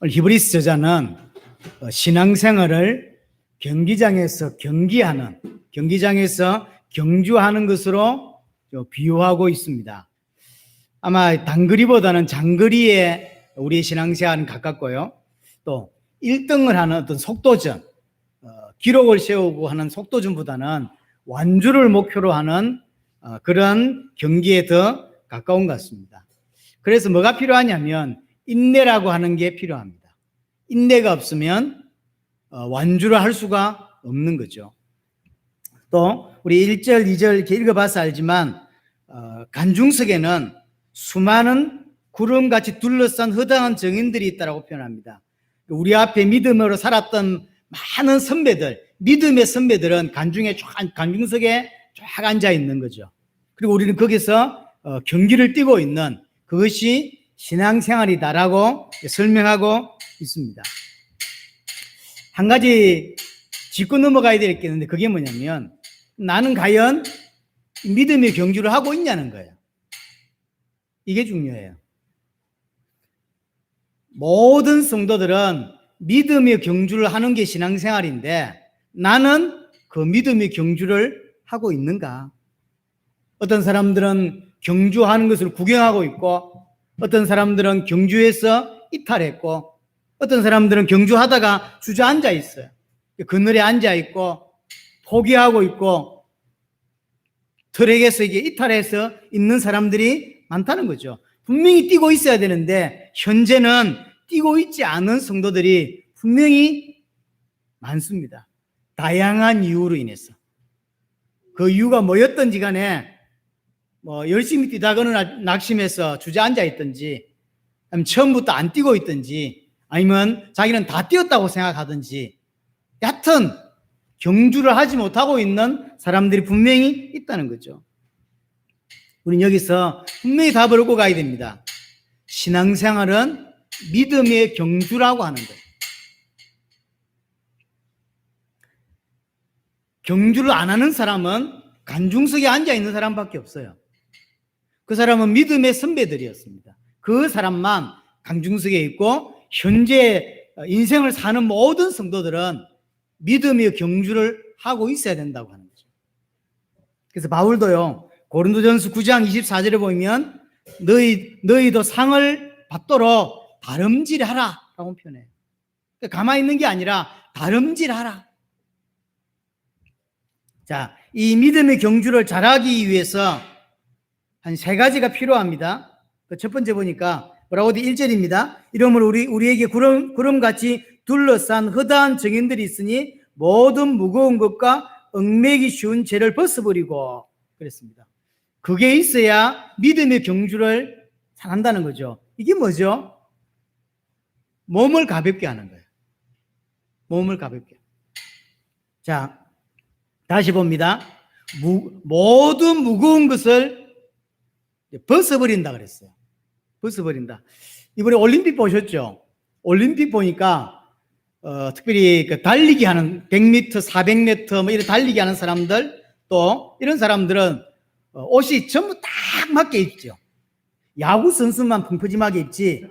오늘 히브리서 저자는 신앙생활을 경기장에서 경주하는 것으로 비유하고 있습니다. 아마 단거리보다는 장거리에 우리의 신앙생활은 가깝고요. 또 1등을 하는 어떤 속도전, 기록을 세우고 하는 속도전보다는 완주를 목표로 하는 그런 경기에 더 가까운 것 같습니다. 그래서 뭐가 필요하냐면 인내라고 하는 게 필요합니다. 인내가 없으면 완주를 할 수가 없는 거죠. 또 우리 1절, 2절 이렇게 읽어봐서 알지만 간중석에는 수많은 구름같이 둘러싼 허다한 정인들이 있다고 표현합니다. 우리 앞에 믿음으로 살았던 많은 선배들, 믿음의 선배들은 간중석에 쫙 앉아 있는 거죠. 그리고 우리는 거기서 경기를 뛰고 있는 그것이 신앙생활이다라고 설명하고 있습니다. 한 가지 짚고 넘어가야 될 게 있는데 그게 뭐냐면 나는 과연 믿음의 경주를 하고 있냐는 거예요. 이게 중요해요. 모든 성도들은 믿음의 경주를 하는 게 신앙생활인데 나는 그 믿음의 경주를 하고 있는가? 어떤 사람들은 경주하는 것을 구경하고 있고 어떤 사람들은 경주에서 이탈했고 어떤 사람들은 경주하다가 주저앉아 있어요. 그늘에 앉아 있고 포기하고 있고 트랙에서 이게 이탈해서 있는 사람들이 많다는 거죠. 분명히 뛰고 있어야 되는데 현재는 뛰고 있지 않은 성도들이 분명히 많습니다. 다양한 이유로 인해서. 그 이유가 뭐였던지 간에 열심히 뛰다가는 낙심해서 주저앉아 있든지 아니면 처음부터 안 뛰고 있든지 아니면 자기는 다 뛰었다고 생각하든지 여하튼 경주를 하지 못하고 있는 사람들이 분명히 있다는 거죠. 우리는 여기서 분명히 답을 얻고 가야 됩니다. 신앙생활은 믿음의 경주라고 하는 거예요. 경주를 안 하는 사람은 간중석에 앉아 있는 사람밖에 없어요. 그 사람은 믿음의 선배들이었습니다. 그 사람만 간중석에 있고 현재 인생을 사는 모든 성도들은 믿음의 경주를 하고 있어야 된다고 하는 거죠. 그래서 바울도요. 고린도전서 9장 24절에 보면 너희도 상을 받도록 다름질하라 라고 표현해요. 그러니까 가만히 있는 게 아니라 다름질하라. 자, 이 믿음의 경주를 잘하기 위해서 한 세 가지가 필요합니다. 첫 번째 보니까 뭐라고 돼? 1절입니다. 이러므로 우리에게 구름같이 둘러싼 허다한 정인들이 있으니 모든 무거운 것과 얽매기 쉬운 죄를 벗어버리고 그랬습니다. 그게 있어야 믿음의 경주를 잘한다는 거죠. 이게 뭐죠? 몸을 가볍게 하는 거예요. 몸을 가볍게. 자, 다시 봅니다. 모든 무거운 것을 벗어버린다 그랬어요. 벗어버린다. 이번에 올림픽 보셨죠? 올림픽 보니까 특별히 그 달리기 하는 100m, 400m 뭐 이런 달리기 하는 사람들 또 이런 사람들은 옷이 전부 딱 맞게 입죠. 야구 선수만 펑퍼짐하게 입지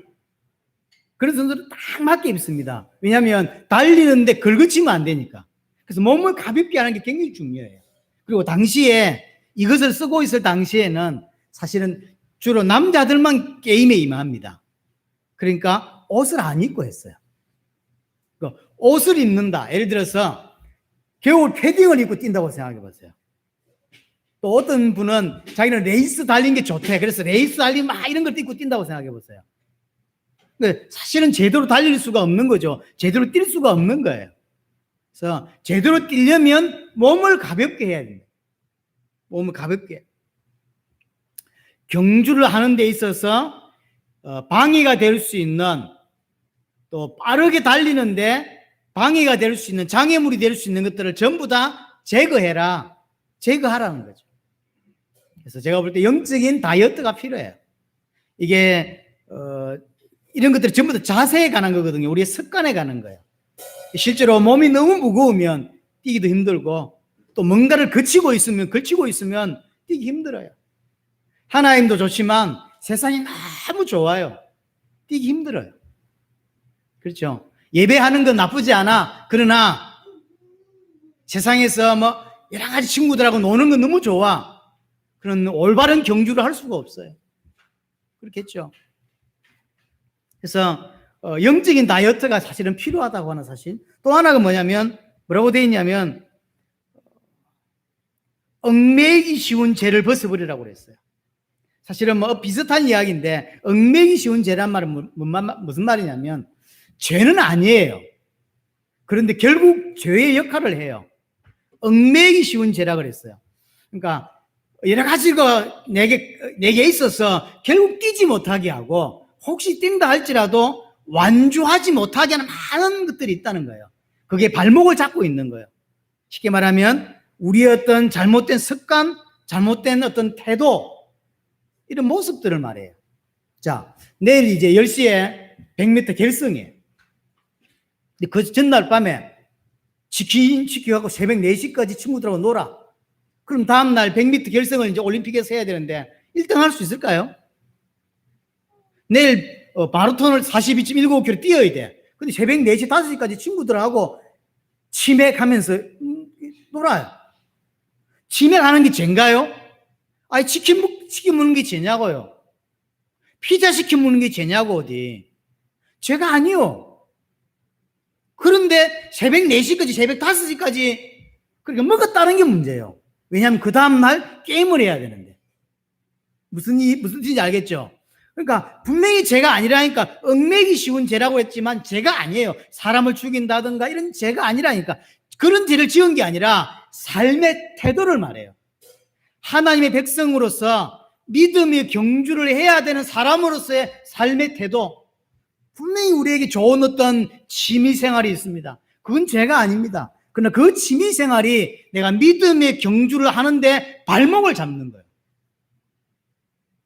그런 선수들은 딱 맞게 입습니다. 왜냐하면 달리는데 긁어치면 안 되니까. 그래서 몸을 가볍게 하는 게 굉장히 중요해요. 그리고 당시에 이것을 쓰고 있을 당시에는 사실은 주로 남자들만 게임에 임합니다. 그러니까 옷을 안 입고 했어요. 옷을 입는다. 예를 들어서 겨울 패딩을 입고 뛴다고 생각해 보세요. 또 어떤 분은 자기는 레이스 달린 게 좋대. 그래서 레이스 달린 막 이런 걸 입고 뛴다고 생각해 보세요. 근데 사실은 제대로 달릴 수가 없는 거죠. 제대로 뛸 수가 없는 거예요. 그래서 제대로 뛰려면 몸을 가볍게 해야 됩니다. 몸을 가볍게. 경주를 하는 데 있어서 방해가 될 수 있는 또 빠르게 달리는데 방해가 될 수 있는 장애물이 될 수 있는 것들을 전부 다 제거하라는 거죠. 그래서 제가 볼 때 영적인 다이어트가 필요해요. 이게 이런 것들이 전부 다 자세에 관한 거거든요. 우리의 습관에 관한 거예요. 실제로 몸이 너무 무거우면 뛰기도 힘들고 또 뭔가를 걸치고 있으면 뛰기 힘들어요. 하나님도 좋지만 세상이 너무 좋아요. 뛰기 힘들어요. 그렇죠. 예배하는 건 나쁘지 않아. 그러나 세상에서 뭐 여러 가지 친구들하고 노는 건 너무 좋아. 그런 올바른 경주를 할 수가 없어요. 그렇겠죠. 그래서 영적인 다이어트가 사실은 필요하다고 하는 사실. 또 하나가 뭐냐면 뭐라고 되어 있냐면 얽매이기 쉬운 죄를 벗어버리라고 그랬어요. 사실은 뭐 비슷한 이야기인데 얽매이기 쉬운 죄란 말은 무슨 말이냐면 죄는 아니에요. 그런데 결국 죄의 역할을 해요. 얽매이기 쉬운 죄라 그랬어요. 그러니까 여러 가지가 내게 있어서 결국 뛰지 못하게 하고 혹시 뛴다 할지라도 완주하지 못하게 하는 많은 것들이 있다는 거예요. 그게 발목을 잡고 있는 거예요. 쉽게 말하면 우리의 어떤 잘못된 습관, 잘못된 어떤 태도, 이런 모습들을 말해요. 자, 내일 이제 10시에 100m 결승이에요. 근데 그 전날 밤에 지키하고 새벽 4시까지 친구들하고 놀아. 그럼 다음날 100m 결승을 이제 올림픽에서 해야 되는데 1등 할 수 있을까요? 내일 마라톤을 42.195km 뛰어야 돼. 근데 새벽 4시, 5시까지 친구들하고 치맥하면서 놀아요. 치맥하는 게 죄인가요? 아니, 치킨 먹는 게 죄냐고요. 피자 시켜 먹는 게 죄냐고, 어디. 죄가 아니요. 그런데 새벽 4시까지, 새벽 5시까지 그렇게 먹었다는 게 문제예요. 왜냐하면 그 다음날 게임을 해야 되는데. 무슨 뜻인지 알겠죠? 그러니까 분명히 죄가 아니라니까, 얽매기 쉬운 죄라고 했지만 죄가 아니에요. 사람을 죽인다든가 이런 죄가 아니라니까. 그런 죄를 지은 게 아니라 삶의 태도를 말해요. 하나님의 백성으로서 믿음의 경주를 해야 되는 사람으로서의 삶의 태도. 분명히 우리에게 좋은 어떤 취미생활이 있습니다. 그건 죄가 아닙니다. 그러나 그 취미생활이 내가 믿음의 경주를 하는데 발목을 잡는 거예요.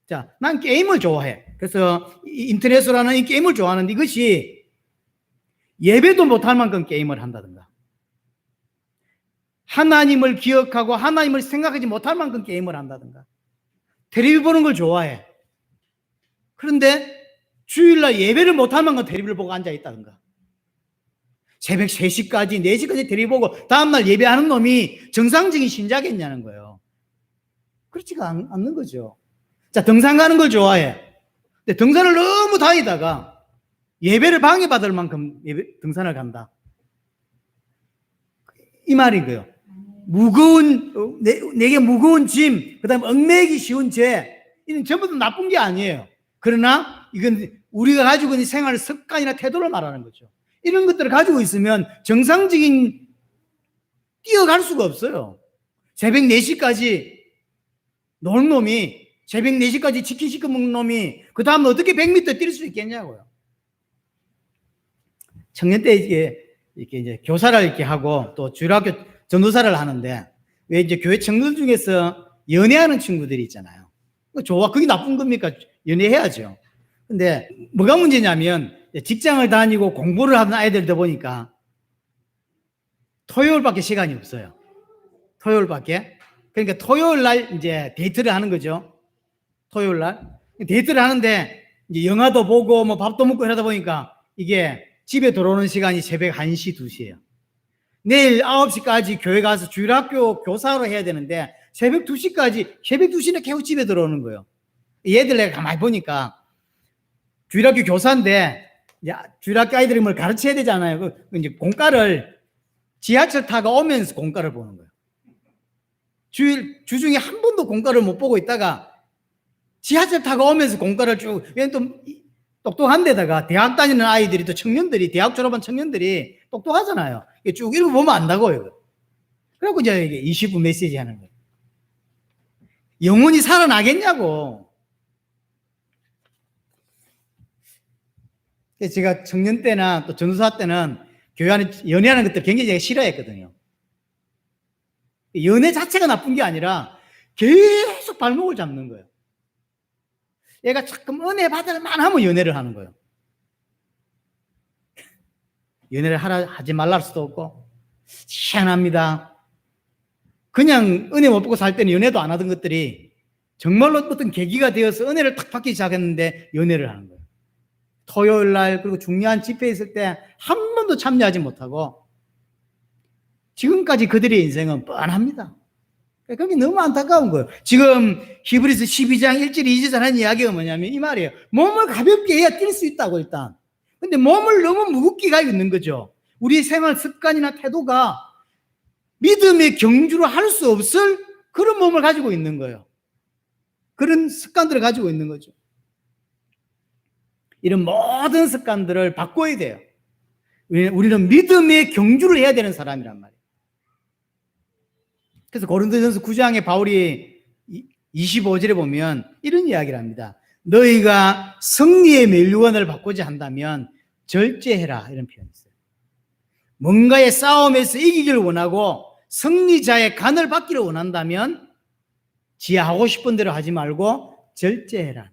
자, 난 게임을 좋아해. 그래서 인터넷으로 하는 이 게임을 좋아하는데 이것이 예배도 못할 만큼 게임을 한다든가 하나님을 기억하고 하나님을 생각하지 못할 만큼 게임을 한다든가 텔레비 보는 걸 좋아해. 그런데 주일날 예배를 못할 만큼 텔레비를 보고 앉아있다든가 새벽 3시까지 4시까지 텔레비 보고 다음날 예배하는 놈이 정상적인 신자겠냐는 거예요. 그렇지가 않는 거죠. 자, 등산 가는 걸 좋아해. 근데 등산을 너무 다니다가 예배를 방해받을 만큼 등산을 간다. 이 말인 거예요. 내게 무거운 짐, 그 다음에 얽매이기 쉬운 죄, 이는 전부 다 나쁜 게 아니에요. 그러나 이건 우리가 가지고 있는 생활 습관이나 태도를 말하는 거죠. 이런 것들을 가지고 있으면 정상적인 뛰어갈 수가 없어요. 새벽 4시까지 노는 놈이 새벽 4시까지 치킨 시켜 먹는 놈이 그 다음 어떻게 100m 뛸 수 있겠냐고요. 청년 때 이렇게 이제 교사를 이렇게 하고 또 주일학교 전도사를 하는데 왜 이제 교회 청년 중에서 연애하는 친구들이 있잖아요. 좋아. 그게 나쁜 겁니까? 연애해야죠. 근데 뭐가 문제냐면 직장을 다니고 공부를 하는 아이들이다 보니까 토요일밖에 시간이 없어요. 토요일밖에. 그러니까 토요일 날 이제 데이트를 하는 거죠. 토요일 날 데이트를 하는데 이제 영화도 보고 뭐 밥도 먹고 이러다 보니까 이게 집에 들어오는 시간이 새벽 1시, 2시예요. 내일 9시까지 교회 가서 주일학교 교사로 해야 되는데 새벽 2시나 계속 집에 들어오는 거예요. 얘들 내가 가만히 보니까 주일학교 교사인데 주일학교 아이들이 뭘 가르쳐야 되잖아요. 그 이제 공과를 지하철 타고 오면서 공과를 보는 거예요. 주중에 한 번도 공과를 못 보고 있다가 지하철 타고 오면서 공과를 쭉, 왜냐면 또 똑똑한 데다가 대학 다니는 아이들이 또 청년들이, 대학 졸업한 청년들이 똑똑하잖아요. 쭉 읽어보면 안다고요. 그래갖고 이제 이게 20분 메시지 하는 거예요. 영혼이 살아나겠냐고. 제가 청년 때나 또 전도사 때는 교회 안에 연애하는 것들 굉장히 제가 싫어했거든요. 연애 자체가 나쁜 게 아니라 계속 발목을 잡는 거예요. 얘가 조금 은혜 받을 만하면 연애를 하는 거예요. 연애를 하지 말라 할 수도 없고 희한합니다. 그냥 은혜 못 받고 살 때는 연애도 안 하던 것들이 정말로 어떤 계기가 되어서 은혜를 탁 받기 시작했는데 연애를 하는 거예요. 토요일 날 그리고 중요한 집회에 있을 때 한 번도 참여하지 못하고 지금까지 그들의 인생은 뻔합니다. 그게 너무 안타까운 거예요. 지금 히브리서 12장 1절 2절 하는 이야기가 뭐냐면 이 말이에요. 몸을 가볍게 해야 뛸 수 있다고 일단. 근데 몸을 너무 무겁게 가지고 있는 거죠. 우리의 생활 습관이나 태도가 믿음의 경주로 할 수 없을 그런 몸을 가지고 있는 거예요. 그런 습관들을 가지고 있는 거죠. 이런 모든 습관들을 바꿔야 돼요. 우리는 믿음의 경주를 해야 되는 사람이란 말이에요. 그래서 고린도전서 9장에 바울이 25절에 보면 이런 이야기를 합니다. 너희가 승리의 멸류관을 받고자 한다면 절제해라, 이런 표현이 있어요. 뭔가의 싸움에서 이기기를 원하고 승리자의 간을 받기를 원한다면 지 하고 싶은 대로 하지 말고 절제해라.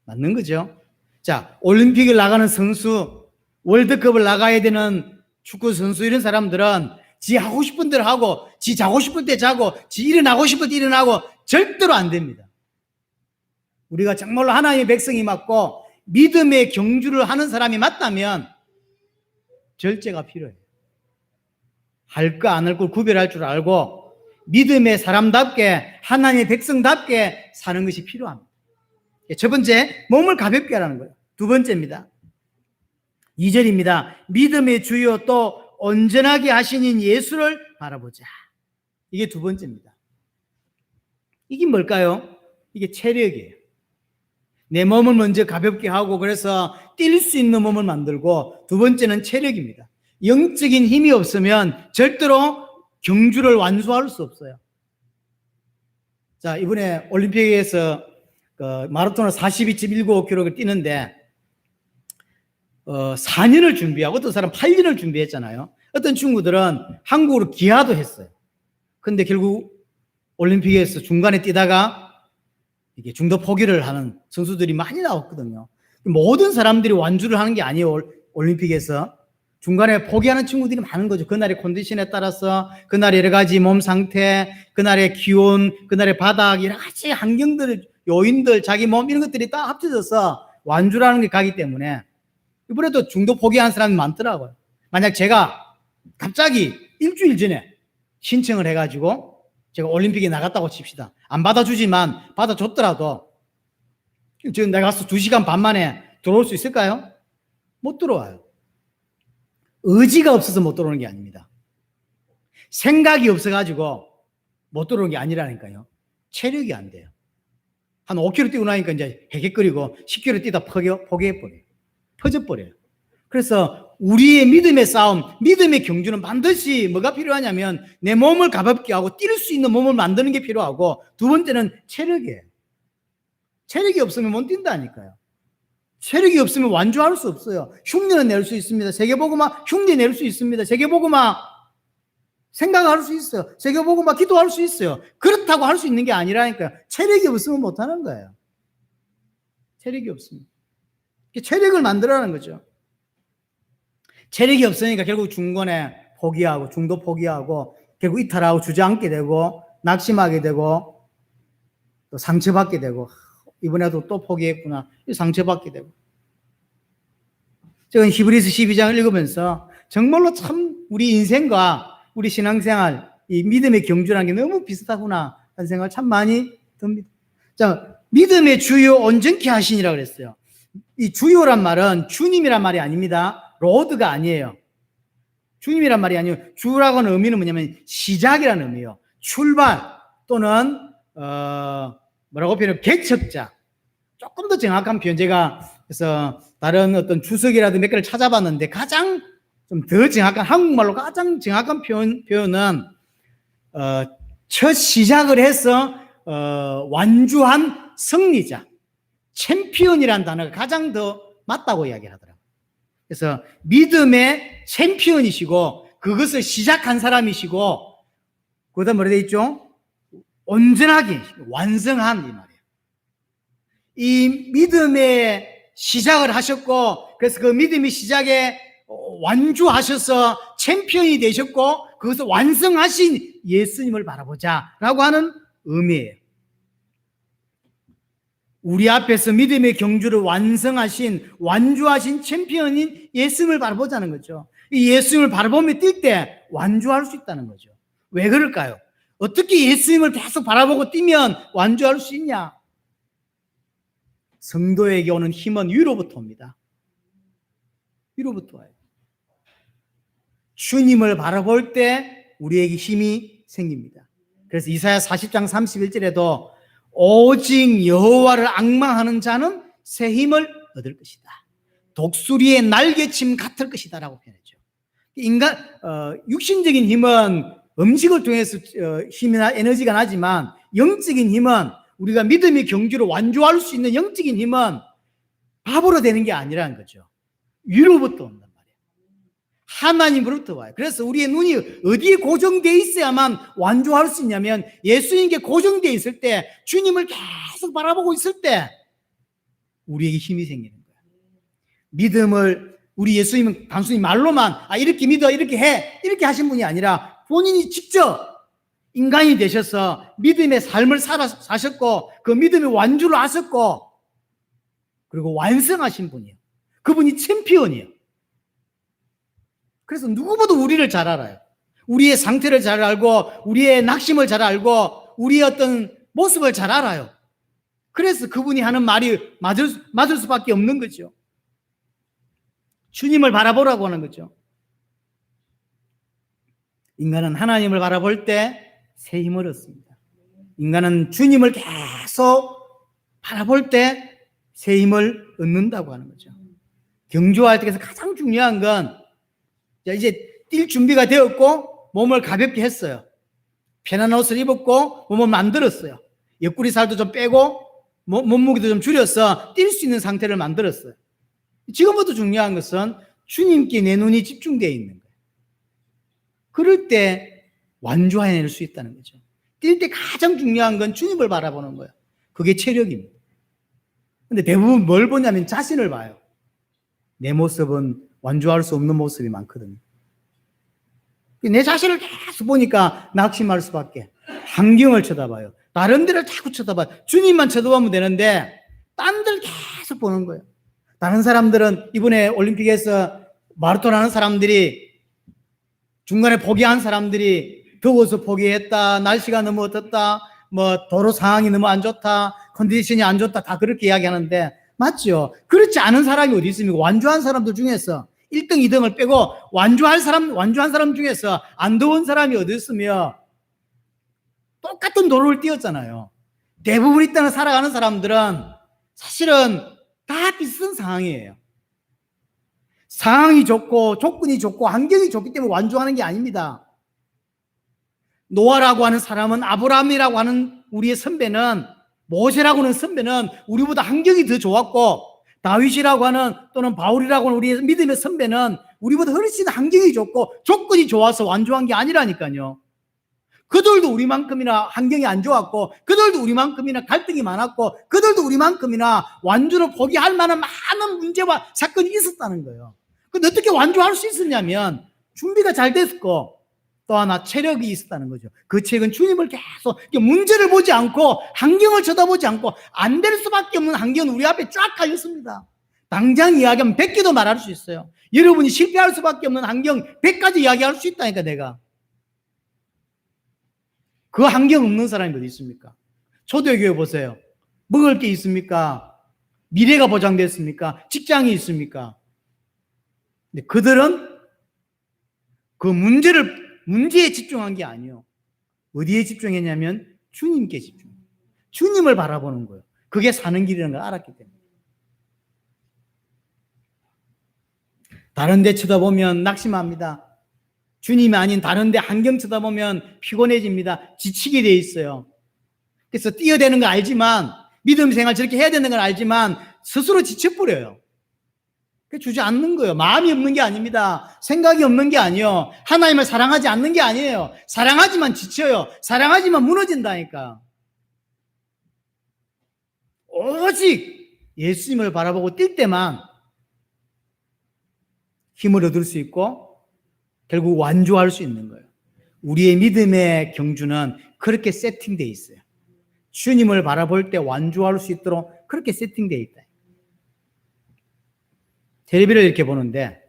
맞는 거죠? 자, 올림픽을 나가는 선수, 월드컵을 나가야 되는 축구 선수, 이런 사람들은 지 하고 싶은 대로 하고, 지 자고 싶을 때 자고, 지 일어나고 싶을 때 일어나고, 절대로 안 됩니다. 우리가 정말로 하나님의 백성이 맞고 믿음의 경주를 하는 사람이 맞다면 절제가 필요해요. 할 거 안 할 걸 구별할 줄 알고 믿음의 사람답게, 하나님의 백성답게 사는 것이 필요합니다. 첫 번째, 몸을 가볍게 하라는 거예요. 두 번째입니다. 2절입니다. 믿음의 주요 또 온전하게 하시는 예수를 바라보자. 이게 두 번째입니다. 이게 뭘까요? 이게 체력이에요. 내 몸을 먼저 가볍게 하고 그래서 뛸 수 있는 몸을 만들고, 두 번째는 체력입니다. 영적인 힘이 없으면 절대로 경주를 완수할 수 없어요. 자, 이번에 올림픽에서 마라톤을 42.195km를 뛰는데 4년을 준비하고 어떤 사람 8년을 준비했잖아요. 어떤 친구들은 한국으로 기하도 했어요. 근데 결국 올림픽에서 중간에 뛰다가 이게 중도 포기를 하는 선수들이 많이 나왔거든요. 모든 사람들이 완주를 하는 게 아니에요. 올림픽에서 중간에 포기하는 친구들이 많은 거죠. 그날의 컨디션에 따라서, 그날의 여러 가지 몸 상태, 그날의 기온, 그날의 바닥, 여러 가지 환경들, 요인들, 자기 몸, 이런 것들이 다 합쳐져서 완주라는 게 가기 때문에 이번에도 중도 포기하는 사람이 많더라고요. 만약 제가 갑자기 일주일 전에 신청을 해가지고 제가 올림픽에 나갔다고 칩시다. 안 받아주지만 받아줬더라도 지금 내가 가서 2시간 반 만에 들어올 수 있을까요? 못 들어와요. 의지가 없어서 못 들어오는 게 아닙니다. 생각이 없어가지고 못 들어오는 게 아니라니까요. 체력이 안 돼요. 한 5km 뛰고 나니까 이제 헤헷거리고 10km 뛰다 포기해버려요. 퍼져버려요. 그래서 우리의 믿음의 싸움, 믿음의 경주는 반드시 뭐가 필요하냐면 내 몸을 가볍게 하고 뛸 수 있는 몸을 만드는 게 필요하고, 두 번째는 체력이에요. 체력이 없으면 못 뛴다니까요. 체력이 없으면 완주할 수 없어요. 흉내는 낼 수 있습니다. 세계복음화 흉내 낼 수 있습니다. 세계복음화 생각할 수 있어요. 세계복음화 기도할 수 있어요. 그렇다고 할 수 있는 게 아니라니까요. 체력이 없으면 못하는 거예요. 체력이 없습니다. 체력을 만들어라는 거죠. 체력이 없으니까 결국 중간에 포기하고, 중도 포기하고, 결국 이탈하고 주저앉게 되고, 낙심하게 되고, 또 상처받게 되고, 이번에도 또 포기했구나, 상처받게 되고. 저는 히브리서 12장을 읽으면서 정말로 참 우리 인생과 우리 신앙생활, 이 믿음의 경주라는 게 너무 비슷하구나 하는 생각을 참 많이 듭니다. 자, 믿음의 주요 온전케 하시니라 그랬어요. 이 주요란 말은 주님이란 말이 아닙니다. 로드가 아니에요. 주님이란 말이 아니에요. 주라고 하는 의미는 뭐냐면 시작이라는 의미예요. 출발 또는 뭐라고 표현해요? 개척자. 조금 더 정확한 표현, 제가 그래서 다른 어떤 주석이라든지 몇 개를 찾아봤는데 가장 좀 더 정확한, 한국말로 가장 정확한 표현은 첫 시작을 해서 완주한 승리자, 챔피언이라는 단어가 가장 더 맞다고 이야기하더라고요. 그래서 믿음의 챔피언이시고 그것을 시작한 사람이시고, 그다음 뭐라 되어 있죠? 온전하게 완성한, 이 말이에요. 이 믿음의 시작을 하셨고, 그래서 그 믿음의 시작에 완주하셔서 챔피언이 되셨고 그것을 완성하신 예수님을 바라보자 라고 하는 의미예요. 우리 앞에서 믿음의 경주를 완주하신 챔피언인 예수님을 바라보자는 거죠. 이 예수님을 바라보며 뛸 때 완주할 수 있다는 거죠. 왜 그럴까요? 어떻게 예수님을 계속 바라보고 뛰면 완주할 수 있냐? 성도에게 오는 힘은 위로부터 옵니다. 위로부터 와요. 주님을 바라볼 때 우리에게 힘이 생깁니다. 그래서 이사야 40장 31절에도 오직 여호와를 앙망하는 자는 새 힘을 얻을 것이다. 독수리의 날개침 같을 것이다 라고 표현했죠. 육신적인 힘은 음식을 통해서 힘이나 에너지가 나지만 영적인 힘은 우리가 믿음의 경주로 완주할 수 있는 영적인 힘은 밥으로 되는 게 아니라는 거죠. 위로부터 온단 말이에요. 하나님으로부터 와요. 그래서 우리의 눈이 어디에 고정되어 있어야만 완주할 수 있냐면 예수님께 고정되어 있을 때, 주님을 계속 바라보고 있을 때 우리에게 힘이 생기는 거예요. 믿음을 우리 예수님은 단순히 말로만 이렇게 믿어, 이렇게 해, 이렇게 하신 분이 아니라 본인이 직접 인간이 되셔서 믿음의 삶을 사셨고 그 믿음의 완주를 하셨고 그리고 완성하신 분이에요. 그분이 챔피언이에요. 그래서 누구보다 우리를 잘 알아요. 우리의 상태를 잘 알고 우리의 낙심을 잘 알고 우리의 어떤 모습을 잘 알아요. 그래서 그분이 하는 말이 맞을 수밖에 없는 거죠. 주님을 바라보라고 하는 거죠. 인간은 하나님을 바라볼 때 새 힘을 얻습니다. 인간은 주님을 계속 바라볼 때 새 힘을 얻는다고 하는 거죠. 경주할 때 가장 중요한 건 이제 뛸 준비가 되었고 몸을 가볍게 했어요. 편한 옷을 입었고 몸을 만들었어요. 옆구리 살도 좀 빼고 몸무게도 좀 줄여서 뛸 수 있는 상태를 만들었어요. 지금부터 중요한 것은 주님께 내 눈이 집중되어 있는 거예요. 그럴 때 완주해낼 수 있다는 거죠. 뛸 때 가장 중요한 건 주님을 바라보는 거예요. 그게 체력입니다. 근데 대부분 뭘 보냐면 자신을 봐요. 내 모습은 완주할 수 없는 모습이 많거든요. 내 자신을 계속 보니까 낙심할 수밖에. 환경을 쳐다봐요. 다른 데를 자꾸 쳐다봐요. 주님만 쳐다보면 되는데 딴 데를 계속 보는 거예요. 다른 사람들은 이번에 올림픽에서 마라톤 하는 사람들이 중간에 포기한 사람들이 더워서 포기했다, 날씨가 너무 어떻다, 도로 상황이 너무 안 좋다, 컨디션이 안 좋다, 다 그렇게 이야기하는데 맞죠? 그렇지 않은 사람이 어디 있습니까? 완주한 사람들 중에서 1등, 2등을 빼고 완주한 사람 중에서 안 더운 사람이 어디 있으며 똑같은 도로를 뛰었잖아요. 대부분 이 땅을 살아가는 사람들은 사실은 다 비슷한 상황이에요. 상황이 좋고 조건이 좋고 환경이 좋기 때문에 완주하는 게 아닙니다. 노아라고 하는 사람은, 아브라함이라고 하는 우리의 선배는, 모세라고 하는 선배는 우리보다 환경이 더 좋았고, 다윗이라고 하는 또는 바울이라고 하는 우리의 믿음의 선배는 우리보다 훨씬 환경이 좋고 조건이 좋아서 완주한 게 아니라니까요. 그들도 우리만큼이나 환경이 안 좋았고, 그들도 우리만큼이나 갈등이 많았고, 그들도 우리만큼이나 완주를 포기할 만한 많은 문제와 사건이 있었다는 거예요. 근데 어떻게 완주할 수 있었냐면 준비가 잘 됐고 또 하나 체력이 있었다는 거죠. 그 체력은 주님을 계속 문제를 보지 않고 환경을 쳐다보지 않고 안 될 수밖에 없는 환경은 우리 앞에 쫙 깔렸습니다. 당장 이야기하면 100개도 말할 수 있어요. 여러분이 실패할 수밖에 없는 환경 100가지 이야기할 수 있다니까 내가. 그 환경 없는 사람이 어디 있습니까? 초대교회 보세요. 먹을 게 있습니까? 미래가 보장됐습니까? 직장이 있습니까? 근데 그들은 그 문제에 집중한 게 아니에요. 어디에 집중했냐면 주님께 집중. 주님을 바라보는 거예요. 그게 사는 길이라는 걸 알았기 때문에. 다른 데 쳐다보면 낙심합니다. 주님이 아닌 다른 데 환경 쳐다보면 피곤해집니다. 지치게 돼 있어요. 그래서 뛰어대는 걸 알지만, 믿음 생활 저렇게 해야 되는 걸 알지만 스스로 지쳐버려요. 주지 않는 거예요. 마음이 없는 게 아닙니다. 생각이 없는 게 아니에요. 하나님을 사랑하지 않는 게 아니에요. 사랑하지만 지쳐요. 사랑하지만 무너진다니까. 오직 예수님을 바라보고 뛸 때만 힘을 얻을 수 있고 결국 완주할 수 있는 거예요. 우리의 믿음의 경주는 그렇게 세팅되어 있어요. 주님을 바라볼 때 완주할 수 있도록 그렇게 세팅되어 있다. 텔레비를 이렇게 보는데,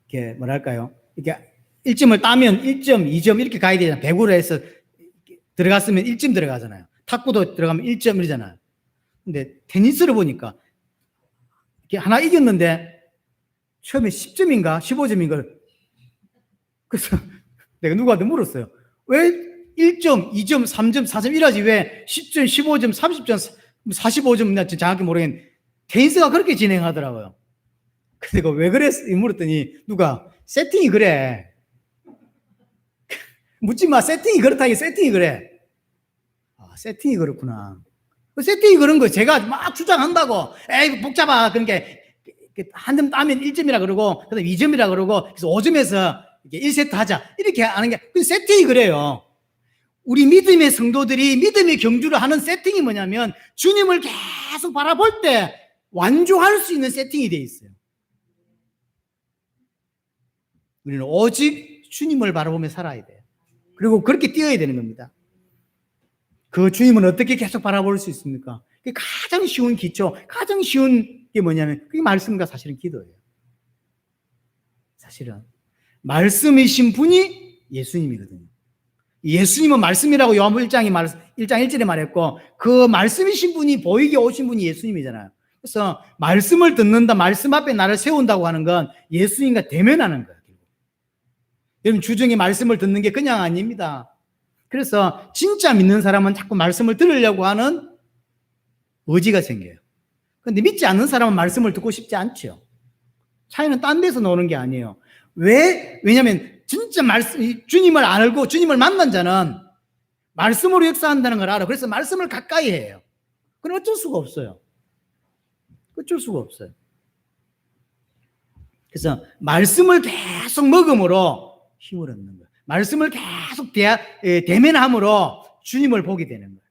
이렇게 뭐랄까요? 이렇게 1점을 따면 1점, 2점 이렇게 가야 되잖아요. 배구를 해서 들어갔으면 1점 들어가잖아요. 탁구도 들어가면 1점 이러잖아요. 근데 테니스를 보니까 이렇게 하나 이겼는데 처음에 10점인가 15점인가 그래서 내가 누구한테 물었어요. 왜 1점, 2점, 3점, 4점 이러지 왜 10점, 15점, 30점, 45점 나 정확히 모르겠는데 테니스가 그렇게 진행하더라고요. 그래서 내가 왜 그랬어? 물었더니 누가 세팅이 그래. 묻지 마. 세팅이 그렇다니 세팅이 그래. 아, 세팅이 그렇구나. 세팅이 그런 거 제가 막 주장한다고. 에이 복잡하. 그러니까 한 점 따면 1점이라 그러고 그다음 2점이라 그러고 그래서 5점에서 1세트 하자. 이렇게 하는 게 세팅이 그래요. 우리 믿음의 성도들이 믿음의 경주를 하는 세팅이 뭐냐면 주님을 계속 바라볼 때 완주할 수 있는 세팅이 돼 있어요. 우리는 오직 주님을 바라보며 살아야 돼요. 그리고 그렇게 뛰어야 되는 겁니다. 그 주님은 어떻게 계속 바라볼 수 있습니까? 그게 가장 쉬운 기초, 가장 쉬운 게 뭐냐면 그게 말씀과 사실은 기도예요. 사실은 말씀이신 분이 예수님이거든요. 예수님은 말씀이라고 요한복음 1장 1절에 말했고 그 말씀이신 분이 보이게 오신 분이 예수님이잖아요. 그래서 말씀을 듣는다, 말씀 앞에 나를 세운다고 하는 건 예수님과 대면하는 거예요. 여러분 주중에 말씀을 듣는 게 그냥 아닙니다. 그래서 진짜 믿는 사람은 자꾸 말씀을 들으려고 하는 의지가 생겨요. 그런데 믿지 않는 사람은 말씀을 듣고 싶지 않죠. 차이는 딴 데서 나오는 게 아니에요. 왜냐하면 진짜 주님을 알고 주님을 만난 자는 말씀으로 역사한다는 걸 알아. 그래서 말씀을 가까이 해요. 그럼 어쩔 수가 없어요. 어쩔 수가 없어요. 그래서 말씀을 계속 먹음으로 힘을 얻는 거예요. 말씀을 계속 대면함으로 주님을 보게 되는 거예요.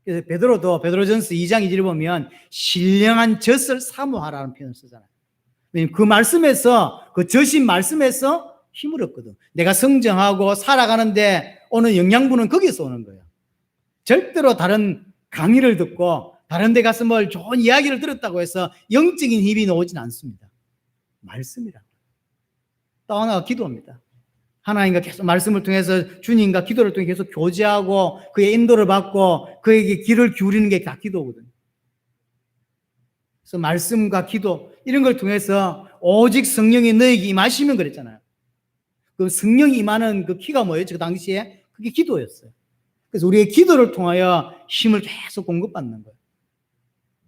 그래서 베드로전서 2장 2절을 보면 신령한 젖을 사모하라는 표현을 쓰잖아요. 그 말씀에서 그 젖인 말씀에서 힘을 얻거든. 내가 성장하고 살아가는데 오는 영양분은 거기서 오는 거예요. 절대로 다른 강의를 듣고 다른 데 가서 뭘 좋은 이야기를 들었다고 해서 영적인 힘이 나오진 않습니다. 말씀이라. 또 하나가 기도입니다. 하나님과 계속 말씀을 통해서 주님과 기도를 통해 계속 교제하고 그의 인도를 받고 그에게 귀를 기울이는 게 다 기도거든요. 그래서 말씀과 기도 이런 걸 통해서 오직 성령이 너에게 임하시면 그랬잖아요. 그 성령이 임하는 그 키가 뭐였죠? 그 당시에 그게 기도였어요. 그래서 우리의 기도를 통하여 힘을 계속 공급받는 거예요.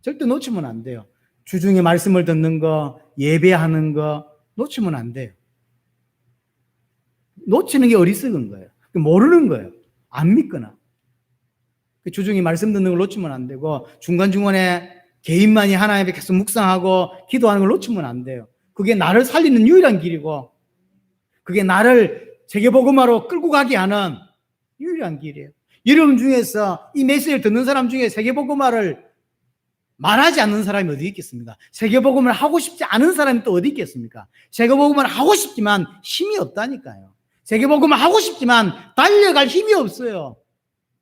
절대 놓치면 안 돼요. 주중에 말씀을 듣는 거, 예배하는 거 놓치면 안 돼요. 놓치는 게 어리석은 거예요. 모르는 거예요. 안 믿거나. 주중에 말씀 듣는 걸 놓치면 안 되고 중간중간에 개인만이 하나님 앞에 계속 묵상하고 기도하는 걸 놓치면 안 돼요. 그게 나를 살리는 유일한 길이고 그게 나를 세계복음화로 끌고 가게 하는 유일한 길이에요. 여러분 중에서 이 메시지를 듣는 사람 중에 세계복음화를 말하지 않는 사람이 어디 있겠습니까? 세계복음을 하고 싶지 않은 사람이 또 어디 있겠습니까? 세계복음을 하고 싶지만 힘이 없다니까요. 세계복음을 하고 싶지만 달려갈 힘이 없어요.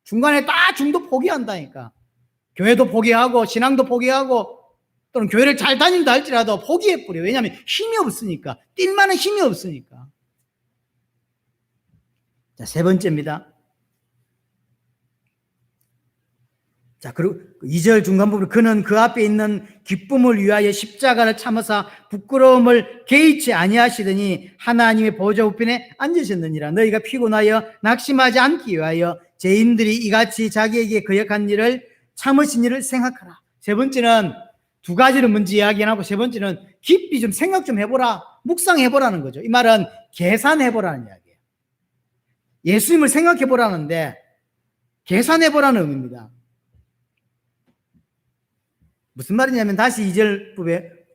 중간에 다 중도 포기한다니까. 교회도 포기하고 신앙도 포기하고 또는 교회를 잘 다닌다 할지라도 포기해버려요. 왜냐하면 힘이 없으니까. 뛸 만한 힘이 없으니까. 자, 세 번째입니다. 자, 그리고 2절 중간 부분 그는 그 앞에 있는 기쁨을 위하여 십자가를 참으사 부끄러움을 개의치 아니하시더니 하나님의 보좌 우편에 앉으셨느니라. 너희가 피곤하여 낙심하지 않기 위하여 죄인들이 이같이 자기에게 거역한 일을 참으신 일을 생각하라. 세 번째는 두 가지를 먼저 이야기하고 세 번째는 깊이 좀 생각 좀 해보라. 묵상해보라는 거죠. 이 말은 계산해보라는 이야기예요. 예수님을 생각해보라는데 계산해보라는 의미입니다. 무슨 말이냐면 다시 2절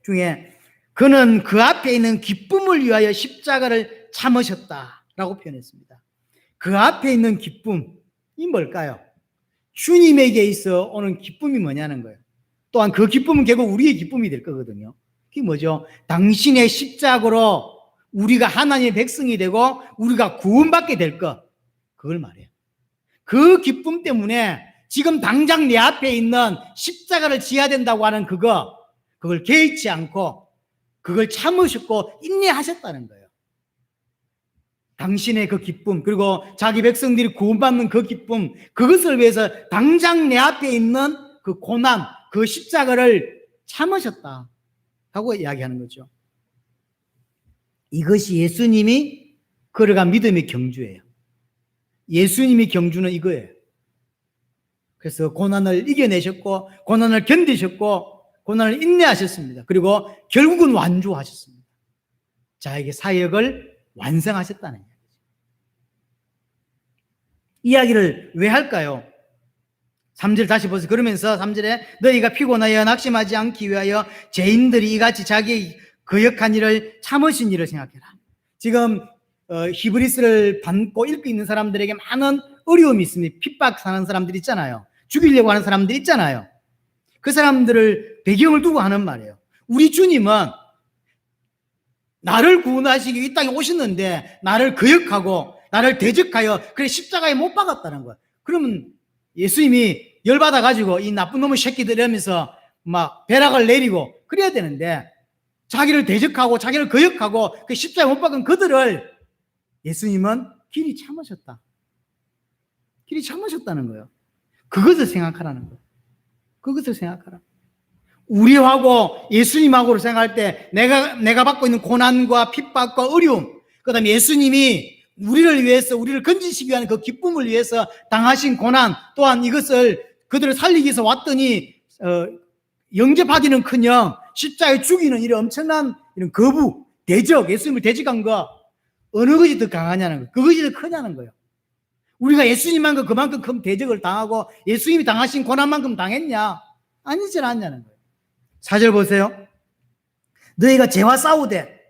중에 그는 그 앞에 있는 기쁨을 위하여 십자가를 참으셨다라고 표현했습니다. 그 앞에 있는 기쁨이 뭘까요? 주님에게 있어 오는 기쁨이 뭐냐는 거예요. 또한 그 기쁨은 결국 우리의 기쁨이 될 거거든요. 그게 뭐죠? 당신의 십자가로 우리가 하나님의 백성이 되고 우리가 구원받게 될 것. 그걸 말해요. 그 기쁨 때문에 지금 당장 내 앞에 있는 십자가를 지어야 된다고 하는 그걸 개의치 않고 그걸 참으셨고 인내하셨다는 거예요. 당신의 그 기쁨, 그리고 자기 백성들이 구원받는 그 기쁨, 그것을 위해서 당장 내 앞에 있는 그 고난, 그 십자가를 참으셨다 하고 이야기하는 거죠. 이것이 예수님이 걸어간 믿음의 경주예요. 예수님이 경주는 이거예요. 그래서 고난을 이겨내셨고 고난을 견디셨고 고난을 인내하셨습니다. 그리고 결국은 완주하셨습니다. 자에게 사역을 완성하셨다는 이야기죠. 이야기를 왜 할까요? 3절 다시 보세요. 그러면서 3절에 너희가 피곤하여 낙심하지 않기 위하여 죄인들이 이같이 자기 거역한 일을 참으신 일을 생각해라. 지금 히브리스를 받고 읽고 있는 사람들에게 많은 어려움이 있습니다. 핍박하는 사람들 있잖아요. 죽이려고 하는 사람들 있잖아요. 그 사람들을 배경을 두고 하는 말이에요. 우리 주님은 나를 구원하시기 위해 이 땅에 오셨는데 나를 거역하고 나를 대적하여 그래 십자가에 못 박았다는 거예요. 그러면 예수님이 열받아가지고 이 나쁜 놈의 새끼들 이러면서 막 벼락을 내리고 그래야 되는데 자기를 대적하고 자기를 거역하고 그 십자가에 못 박은 그들을 예수님은 길이 참으셨다. 길이 참으셨다는 거예요. 그것을 생각하라는 거예요. 그것을 생각하라. 우리하고 예수님하고를 생각할 때 내가 받고 있는 고난과 핍박과 어려움, 그 다음에 예수님이 우리를 위해서 우리를 건지시기 위한 그 기쁨을 위해서 당하신 고난, 또한 이것을 그들을 살리기 위해서 왔더니 영접하기는커녕 십자가에 죽이는 이런 엄청난 이런 거부, 대적, 예수님을 대적한 거 어느 것이 더 강하냐는 거예요. 그것이 더 크냐는 거예요. 우리가 예수님만큼 그만큼 큰 대적을 당하고 예수님이 당하신 고난만큼 당했냐? 아니지 않냐는 거예요. 4절 보세요. 너희가 죄와 싸우되,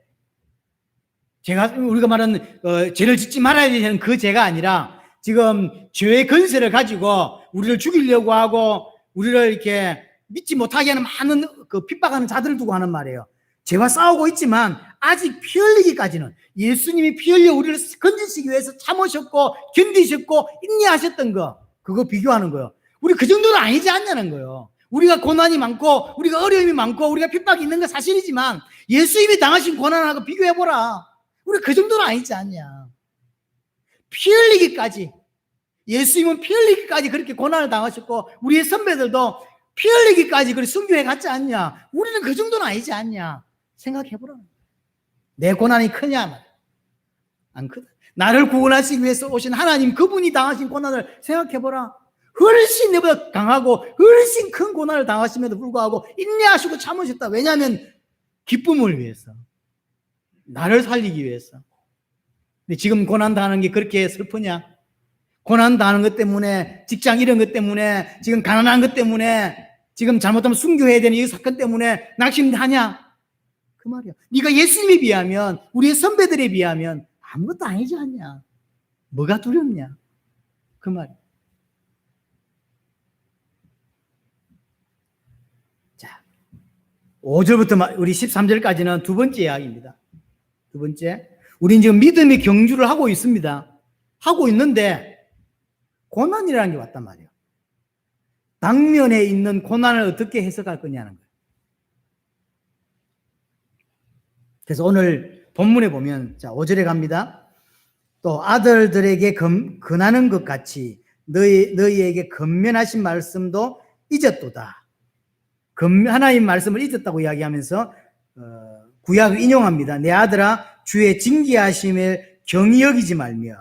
우리가 말하는 죄를 짓지 말아야 되는 그 죄가 아니라 지금 죄의 건세를 가지고 우리를 죽이려고 하고 우리를 이렇게 믿지 못하게 하는 많은 그 핍박하는 자들을 두고 하는 말이에요. 죄와 싸우고 있지만 아직 피 흘리기까지는 예수님이 피 흘려 우리를 건지시기 위해서 참으셨고 견디셨고 인내하셨던 거, 그거 비교하는 거예요. 우리 그 정도는 아니지 않냐는 거예요. 우리가 고난이 많고 우리가 어려움이 많고 우리가 핍박이 있는 건 사실이지만 예수님이 당하신 고난하고 비교해보라. 우리 그 정도는 아니지 않냐. 피 흘리기까지, 예수님은 피 흘리기까지 그렇게 고난을 당하셨고 우리의 선배들도 피 흘리기까지 그렇게 순교해 갔지 않냐. 우리는 그 정도는 아니지 않냐 생각해보라. 내 고난이 크냐? 안 크다. 나를 구원하시기 위해서 오신 하나님 그분이 당하신 고난을 생각해보라. 훨씬 내보다 강하고 훨씬 큰 고난을 당하심에도 불구하고 인내하시고 참으셨다. 왜냐하면 기쁨을 위해서, 나를 살리기 위해서. 근데 지금 고난 당하는 게 그렇게 슬프냐? 고난 당하는 것 때문에, 직장 이런 것 때문에, 지금 가난한 것 때문에, 지금 잘못하면 순교해야 되는 이 사건 때문에 낙심하냐? 그 말이야. 네가 예수님에 비하면, 우리의 선배들에 비하면 아무것도 아니지 않냐? 뭐가 두렵냐? 그 말이야. 자, 5절부터 우리 13절까지는 두 번째 이야기입니다. 두 번째, 우리는 지금 믿음의 경주를 하고 있습니다. 하고 있는데 고난이라는 게 왔단 말이에요. 당면에 있는 고난을 어떻게 해석할 거냐는 거예요. 그래서 오늘 본문에 보면, 자, 5절에 갑니다. 또 아들들에게 권하는 것 같이 너희에게 권면하신 말씀도 잊었도다. 하나님 말씀을 잊었다고 이야기하면서 구약을 인용합니다. 내 아들아, 주의 징계하심을 경히 여기지 말며.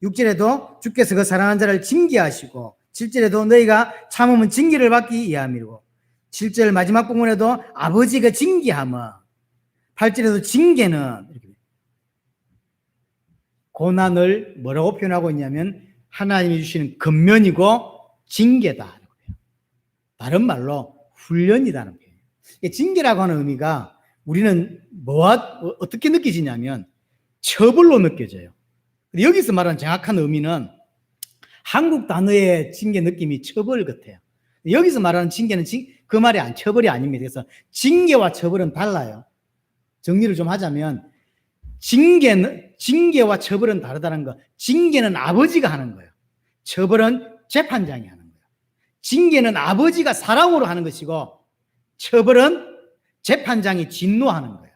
6절에도 주께서 그 사랑하는 자를 징계하시고, 7절에도 너희가 참으면 징계를 받기 위함이고, 7절 마지막 부분에도 아버지가 징계하며, 8절에도 징계는 이렇게 고난을 뭐라고 표현하고 있냐면 하나님이 주시는 권면이고 징계다. 다른 말로 훈련이라는 거예요. 징계라고 하는 의미가 우리는 어떻게 느껴지냐면 처벌로 느껴져요. 여기서 말하는 정확한 의미는 한국 단어의 징계 느낌이 처벌 같아요. 여기서 말하는 징계는 그 말이 처벌이 아닙니다. 그래서 징계와 처벌은 달라요. 정리를 좀 하자면 징계와 처벌은 다르다는 거. 징계는 아버지가 하는 거예요. 처벌은 재판장이 하는 거예요. 징계는 아버지가 사랑으로 하는 것이고 처벌은 재판장이 진노하는 거예요.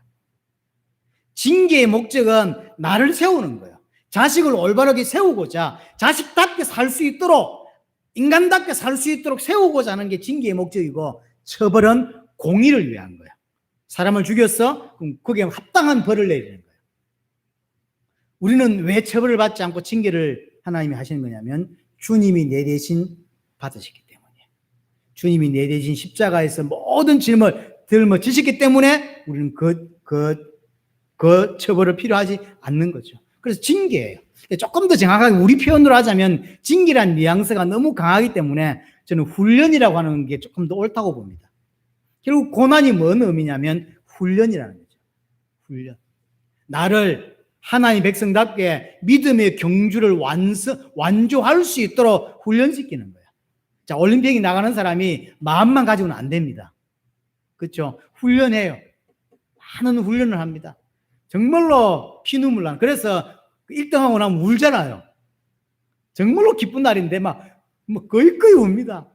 징계의 목적은 나를 세우는 거예요. 자식을 올바르게 세우고자, 자식답게 살 수 있도록, 인간답게 살 수 있도록 세우고자 하는 게 징계의 목적이고, 처벌은 공의를 위한 거예요. 사람을 죽였어? 그럼 거기에 합당한 벌을 내리는 거예요. 우리는 왜 처벌을 받지 않고 징계를 하나님이 하시는 거냐면 주님이 내 대신 받으셨기 때문이에요. 주님이 내 대신 십자가에서 모든 짐을 짊어지셨기 때문에 우리는 그 처벌을 필요하지 않는 거죠. 그래서 징계예요. 조금 더 정확하게 우리 표현으로 하자면 징계란 뉘앙스가 너무 강하기 때문에 저는 훈련이라고 하는 게 조금 더 옳다고 봅니다. 결국 고난이 뭔 의미냐면 훈련이라는 거죠. 훈련. 나를 하나님의 백성답게 믿음의 경주를 완주할 수 있도록 훈련시키는 거예요. 자, 올림픽에 나가는 사람이 마음만 가지고는 안 됩니다. 그렇죠? 훈련해요. 많은 훈련을 합니다. 정말로 피눈물 나는. 그래서 1등하고 나면 울잖아요. 정말로 기쁜 날인데 거의 웁니다.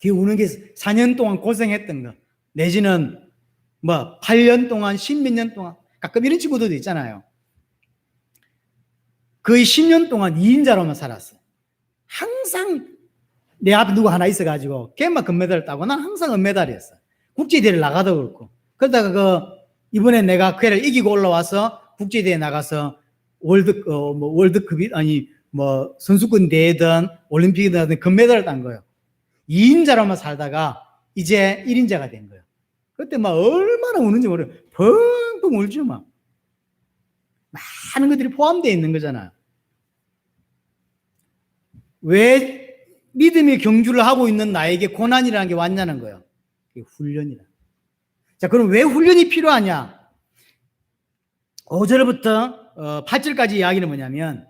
그 우는 게 4년 동안 고생했던 거, 내지는 8년 동안, 10몇 년 동안, 가끔 이런 친구들도 있잖아요. 거의 10년 동안 2인자로만 살았어요. 항상 내 앞에 누구 하나 있어가지고 걔만 금메달을 따고 난 항상 은메달이었어요. 국제대회를 나가도 그렇고. 그러다가 이번에 내가 걔를 이기고 올라와서 국제대회 나가서 월드컵이 선수권 대회든 올림픽이든 하든 금메달을 딴 거예요. 2인자로만 살다가 이제 1인자가 된 거예요. 그때 얼마나 우는지 모르요. 펑펑 울죠. 많은 것들이 포함되어 있는 거잖아요. 왜 믿음의 경주를 하고 있는 나에게 고난이라는 게 왔냐는 거예요. 그게 훈련이라. 자, 그럼 왜 훈련이 필요하냐? 5절부터 8절까지 이야기는 뭐냐면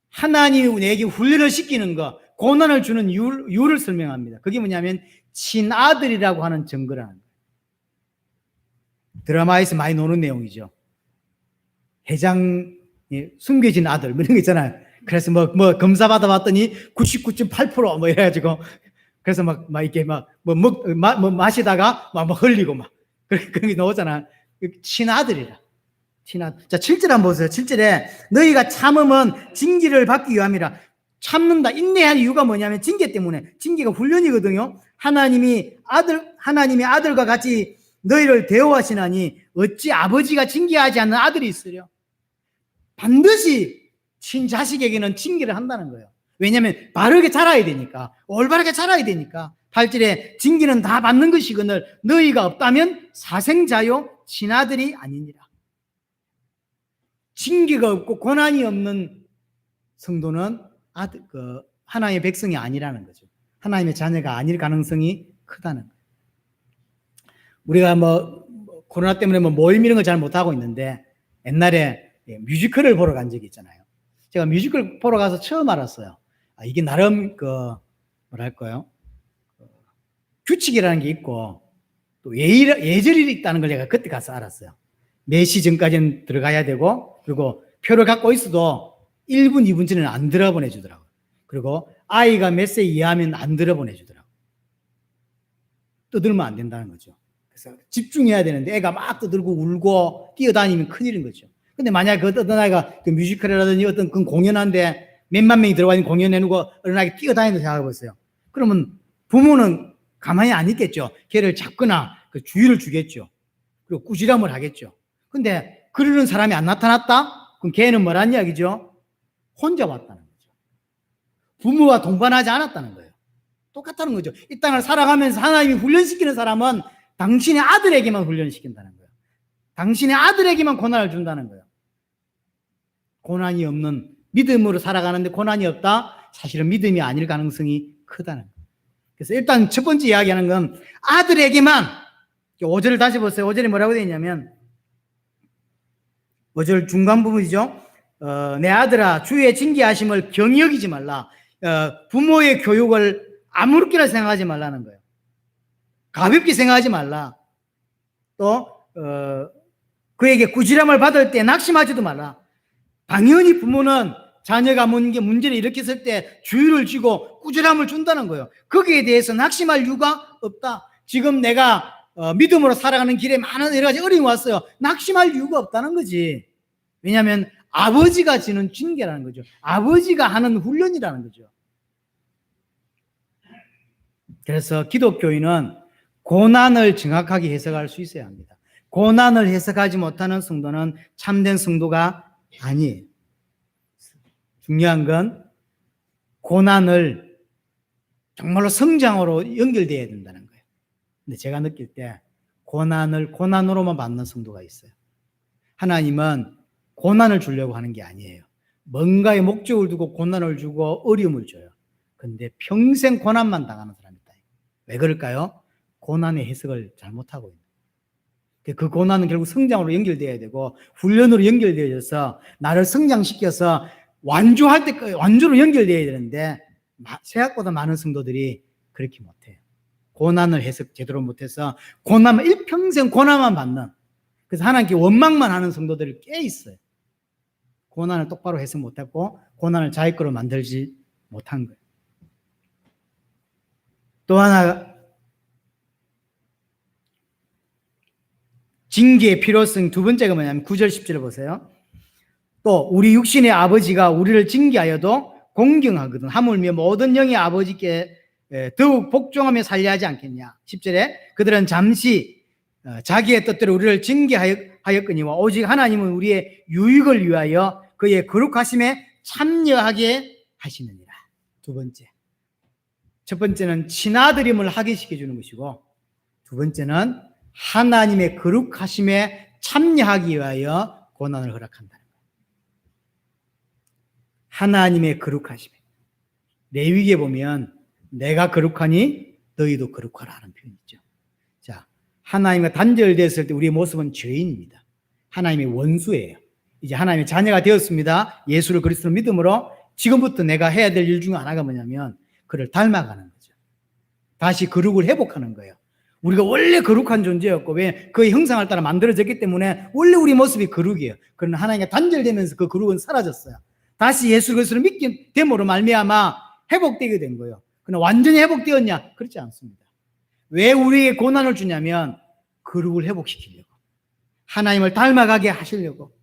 하나님이 내게 훈련을 시키는 거, 고난을 주는 이유를 설명합니다. 그게 뭐냐면 친아들이라고 하는 증거라는 거예요. 드라마에서 많이 노는 내용이죠. 회장 숨겨진 아들 이런 거 있잖아요. 그래서 검사 받아봤더니 99.8% 이래가지고 그래서 이렇게 마시다가 흘리고 그런 게 나오잖아. 친아들이라. 친아들. 자, 7절 한번 보세요. 7절에 너희가 참음은 징계를 받기 위함이라. 참는다, 인내한 이유가 뭐냐면 징계 때문에. 징계가 훈련이거든요. 하나님의 아들과 같이 너희를 대우하시나니 어찌 아버지가 징계하지 않는 아들이 있으려. 반드시 친자식에게는 징계를 한다는 거예요. 왜냐하면 바르게 자라야 되니까, 올바르게 자라야 되니까. 8절에 징계는 다 받는 것이거늘 너희가 없다면 사생자요 친아들이 아니니라. 징계가 없고 고난이 없는 성도는 하나님의 백성이 아니라는 거죠. 하나님의 자녀가 아닐 가능성이 크다는 거예요. 우리가 코로나 때문에 모임 이런 거 잘 못하고 있는데 옛날에 뮤지컬을 보러 간 적이 있잖아요. 제가 뮤지컬 보러 가서 처음 알았어요. 이게 나름 뭐랄까요? 규칙이라는 게 있고 또 예절이 있다는 걸 제가 그때 가서 알았어요. 몇 시 전까지는 들어가야 되고 그리고 표를 갖고 있어도 1분, 2분 전에는 안 들어보내주더라고요. 그리고 아이가 몇 세 이하면 안 들어보내주더라고요. 떠들면 안 된다는 거죠. 그래서 집중해야 되는데 애가 막 떠들고 울고 뛰어다니면 큰일인 거죠. 근데 만약에 어떤 아이가 그 뮤지컬이라든지 어떤 그 공연한데 몇만 명이 들어가 있는 공연 해놓고 어른 아이가 뛰어다니는 생각해보세요. 그러면 부모는 가만히 안 있겠죠. 걔를 잡거나 그 주의를 주겠죠. 그리고 꾸지람을 하겠죠. 근데 그러는 사람이 안 나타났다? 그럼 걔는 뭐란 이야기죠? 혼자 왔다는 거죠. 부모와 동반하지 않았다는 거예요. 똑같다는 거죠. 이 땅을 살아가면서 하나님이 훈련시키는 사람은 당신의 아들에게만 훈련시킨다는 거예요. 당신의 아들에게만 고난을 준다는 거예요. 고난이 없는, 믿음으로 살아가는데 고난이 없다? 사실은 믿음이 아닐 가능성이 크다는 거예요. 그래서 일단 첫 번째 이야기하는 건 아들에게만, 5절을 다시 보세요. 5절에 뭐라고 되어 있냐면 5절 중간 부분이죠. 내 아들아 주의 징계하심을 경히 여기지 말라. 부모의 교육을 아무렇게나 생각하지 말라는 거예요. 가볍게 생각하지 말라. 또 그에게 꾸지람을 받을 때 낙심하지도 말라. 당연히 부모는 자녀가 문제를 일으켰을 때 주의를 쥐고 꾸준함을 준다는 거예요. 거기에 대해서 낙심할 이유가 없다. 지금 내가 믿음으로 살아가는 길에 많은 여러 가지 어려움이 왔어요. 낙심할 이유가 없다는 거지. 왜냐하면 아버지가 지는 징계라는 거죠. 아버지가 하는 훈련이라는 거죠. 그래서 기독교인은 고난을 정확하게 해석할 수 있어야 합니다. 고난을 해석하지 못하는 성도는 참된 성도가 아니에요. 중요한 건 고난을 정말로 성장으로 연결되어야 된다는 거예요. 근데 제가 느낄 때 고난을 고난으로만 받는 성도가 있어요. 하나님은 고난을 주려고 하는 게 아니에요. 뭔가의 목적을 두고 고난을 주고 어려움을 줘요. 근데 평생 고난만 당하는 사람이 있다. 왜 그럴까요? 고난의 해석을 잘못하고 있는 거예요. 그 고난은 결국 성장으로 연결되어야 되고 훈련으로 연결되어져서 나를 성장시켜서 완주할 때까지 완주로 연결되어야 되는데 생각보다 많은 성도들이 그렇게 못해요. 고난을 해석 제대로 못해서 고난만 일평생 고난만 받는, 그래서 하나님께 원망만 하는 성도들이 꽤 있어요. 고난을 똑바로 해석 못했고 고난을 자기 거로 만들지 못한 거예요. 또 하나 징계의 필요성 두 번째가 뭐냐면 9절 10절을 보세요. 또 우리 육신의 아버지가 우리를 징계하여도 공경하거든 하물며 모든 영의 아버지께 더욱 복종하며 살려 하지 않겠냐. 10절에 그들은 잠시 자기의 뜻대로 우리를 징계하였거니와 오직 하나님은 우리의 유익을 위하여 그의 거룩하심에 참여하게 하시느니라. 두 번째, 첫 번째는 친아들임을 확인시켜 주는 것이고, 두 번째는 하나님의 거룩하심에 참여하기 위하여 고난을 허락한다는 거예요. 하나님의 거룩하심에, 레위기에 보면 내가 거룩하니 너희도 거룩하라 하는 표현이 있죠. 자, 하나님과 단절됐을 때 우리의 모습은 죄인입니다. 하나님의 원수예요. 이제 하나님의 자녀가 되었습니다. 예수를 그리스도로 믿음으로 지금부터 내가 해야 될 일 중 하나가 뭐냐면 그를 닮아가는 거죠. 다시 거룩을 회복하는 거예요. 우리가 원래 거룩한 존재였고, 왜? 그의 형상을 따라 만들어졌기 때문에 원래 우리 모습이 거룩이에요. 그러나 하나님과 단절되면서 그 거룩은 사라졌어요. 다시 예수 그리스도를 믿게 됨으로 말미암아 회복되게 된 거예요. 그러나 완전히 회복되었냐? 그렇지 않습니다. 왜 우리에게 고난을 주냐면 거룩을 회복시키려고, 하나님을 닮아가게 하시려고,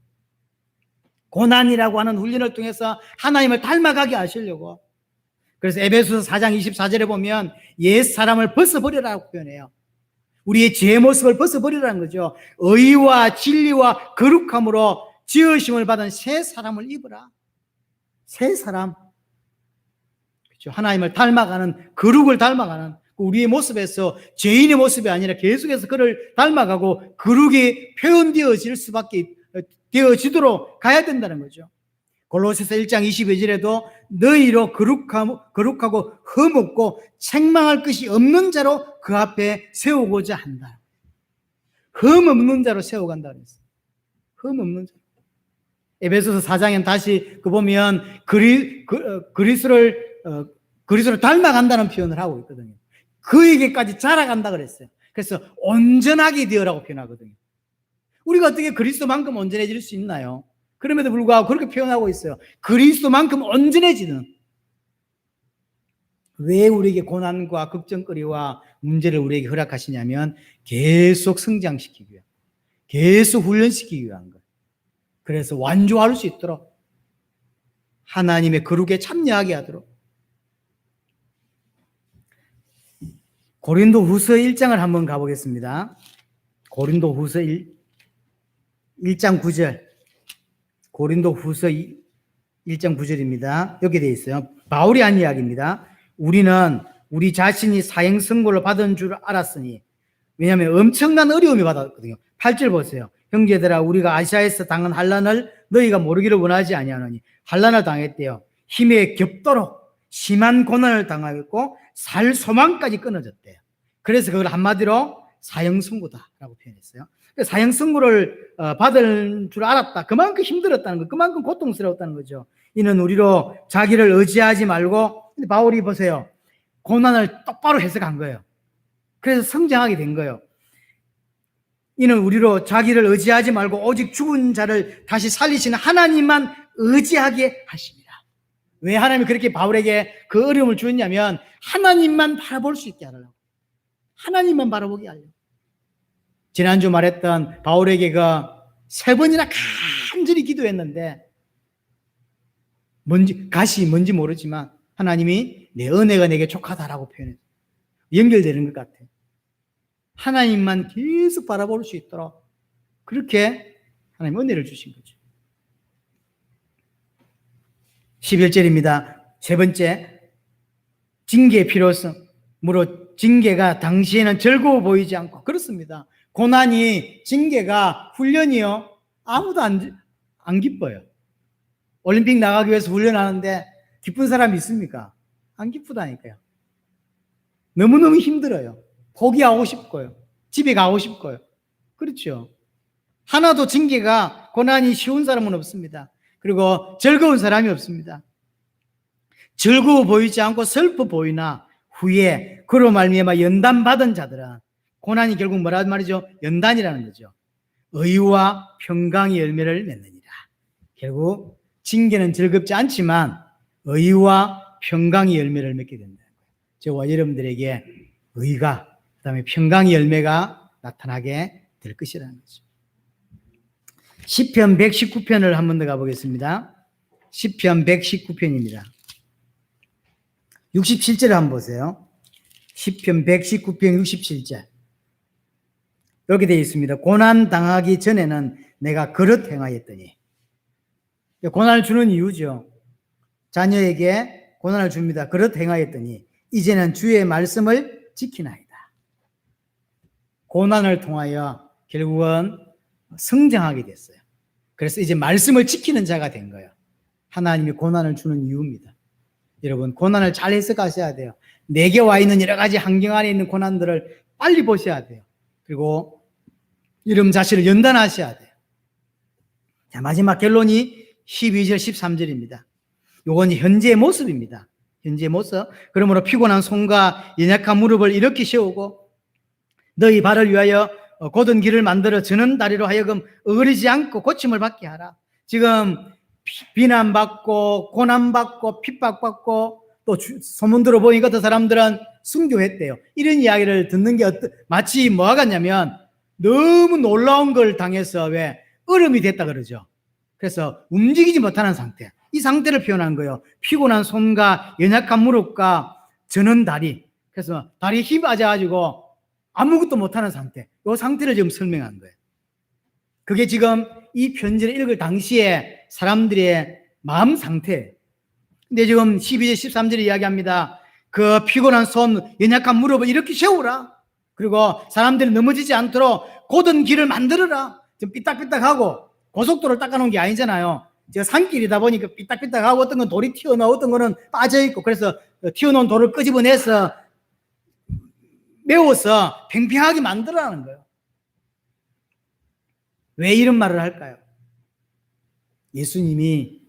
고난이라고 하는 훈련을 통해서 하나님을 닮아가게 하시려고. 그래서 에베소서 4장 24절에 보면 옛 사람을 벗어버리라고 표현해요. 우리의 죄 모습을 벗어버리라는 거죠. 의와 진리와 거룩함으로 지으심을 받은 새 사람을 입으라. 새 사람. 그렇죠. 하나님을 닮아가는, 거룩을 닮아가는 우리의 모습에서 죄인의 모습이 아니라 계속해서 그를 닮아가고 거룩이 표현되어질 수밖에 되어지도록 가야 된다는 거죠. 골로새서 1장 22절에도 너희로 거룩하고 흠없고 책망할 것이 없는 자로 그 앞에 세우고자 한다. 흠없는 자로 세워간다 그랬어요. 흠없는 자. 에베소서 4장엔 다시 보면 그리스도를 닮아간다는 표현을 하고 있거든요. 그에게까지 자라간다 그랬어요. 그래서 온전하게 되어라고 표현하거든요. 우리가 어떻게 그리스도만큼 온전해질 수 있나요? 그럼에도 불구하고 그렇게 표현하고 있어요. 그리스도만큼 온전해지는. 왜 우리에게 고난과 걱정거리와 문제를 우리에게 허락하시냐면 계속 성장시키기 위한, 계속 훈련시키기 위한 거예요. 그래서 완주할 수 있도록, 하나님의 거룩에 참여하게 하도록. 고린도후서 1장을 한번 가보겠습니다. 고린도후서 1장 9절. 고린도후서 1장 9절입니다. 여기 되어 있어요. 바울이 한 이야기입니다. 우리는 우리 자신이 사형 선고를 받은 줄 알았으니, 왜냐하면 엄청난 어려움이 받았거든요. 8절 보세요. 형제들아, 우리가 아시아에서 당한 환난을 너희가 모르기를 원하지 아니하노니, 환난을 당했대요. 힘에 겹도록 심한 고난을 당하였고 살 소망까지 끊어졌대요. 그래서 그걸 한마디로 사형 선고다라고 표현했어요. 사형 선고를 받을 줄 알았다. 그만큼 힘들었다는 거, 그만큼 고통스러웠다는 거죠. 이는 우리로 자기를 의지하지 말고, 근데 바울이 보세요. 고난을 똑바로 해석한 거예요. 그래서 성장하게 된 거예요. 이는 우리로 자기를 의지하지 말고 오직 죽은 자를 다시 살리시는 하나님만 의지하게 하십니다. 왜 하나님이 그렇게 바울에게 그 어려움을 주었냐면 하나님만 바라볼 수 있게 하려고. 하나님만 바라보게 하려고. 지난주 말했던 바울에게 그 3번이나 간절히 기도했는데 가시 뭔지 모르지만 하나님이 내 은혜가 내게 족하다라고 표현했어요. 연결되는 것 같아. 하나님만 계속 바라볼 수 있도록 그렇게 하나님 은혜를 주신 거죠. 11절입니다. 세 번째, 징계의 필요성으로 징계가 당시에는 즐거워 보이지 않고 그렇습니다. 고난이 징계가 훈련이요. 아무도 안 기뻐요. 올림픽 나가기 위해서 훈련하는데 기쁜 사람이 있습니까? 안 기쁘다니까요. 너무너무 힘들어요. 포기하고 싶고요. 집에 가고 싶고요. 그렇죠. 하나도 징계가 고난이 쉬운 사람은 없습니다. 그리고 즐거운 사람이 없습니다. 즐거워 보이지 않고 슬퍼 보이나 후에 그로 말미암아 연단받은 자들은 고난이 결국 뭐란 말이죠? 연단이라는 거죠. 의와 평강의 열매를 맺느니라. 결국 징계는 즐겁지 않지만 의와 평강의 열매를 맺게 된다는 거예요. 저와 여러분들에게 의가 그다음에 평강의 열매가 나타나게 될 것이라는 거죠. 시편 119편을 한 번 더 가보겠습니다. 시편 119편입니다. 67절을 한번 보세요. 시편 119편 67절. 이렇게 되어 있습니다. 고난 당하기 전에는 내가 그릇 행하였더니. 고난을 주는 이유죠. 자녀에게 고난을 줍니다. 그릇 행하였더니 이제는 주의 말씀을 지키나이다. 고난을 통하여 결국은 성장하게 됐어요. 그래서 이제 말씀을 지키는 자가 된 거예요. 하나님이 고난을 주는 이유입니다. 여러분, 고난을 잘 해석하셔야 돼요. 내게 와 있는 여러 가지 환경 안에 있는 고난들을 빨리 보셔야 돼요. 그리고 여러분 자신을 연단하셔야 돼요. 자, 마지막 결론이 12절 13절입니다. 요건 현재의 모습입니다. 현재의 모습. 그러므로 피곤한 손과 연약한 무릎을 이렇게 세우고 너희 발을 위하여 곧은 길을 만들어 저는 다리로 하여금 어그리지 않고 고침을 받게 하라. 지금 비난받고 고난받고 핍박받고 또 소문 들어보니까 어떤 사람들은 순교했대요. 이런 이야기를 듣는 게 마치 뭐가 같냐면 너무 놀라운 걸 당해서 왜 얼음이 됐다 그러죠. 그래서 움직이지 못하는 상태. 이 상태를 표현한 거예요. 피곤한 손과 연약한 무릎과 저는 다리. 그래서 다리에 힘이 빠져가지고 아무것도 못하는 상태. 이 상태를 지금 설명한 거예요. 그게 지금 이 편지를 읽을 당시에 사람들의 마음 상태예요. 근데 지금 12절 13절에 이야기합니다. 그 피곤한 손, 연약한 무릎을 이렇게 세우라. 그리고 사람들이 넘어지지 않도록 곧은 길을 만들어라. 좀 삐딱삐딱하고 고속도로를 닦아놓은 게 아니잖아요. 제가 산길이다 보니까 삐딱삐딱하고 어떤 건 돌이 튀어나오고 어떤 거는 빠져있고 그래서 튀어나온 돌을 끄집어내서 메워서 팽팽하게 만들어라는 거예요. 왜 이런 말을 할까요? 예수님이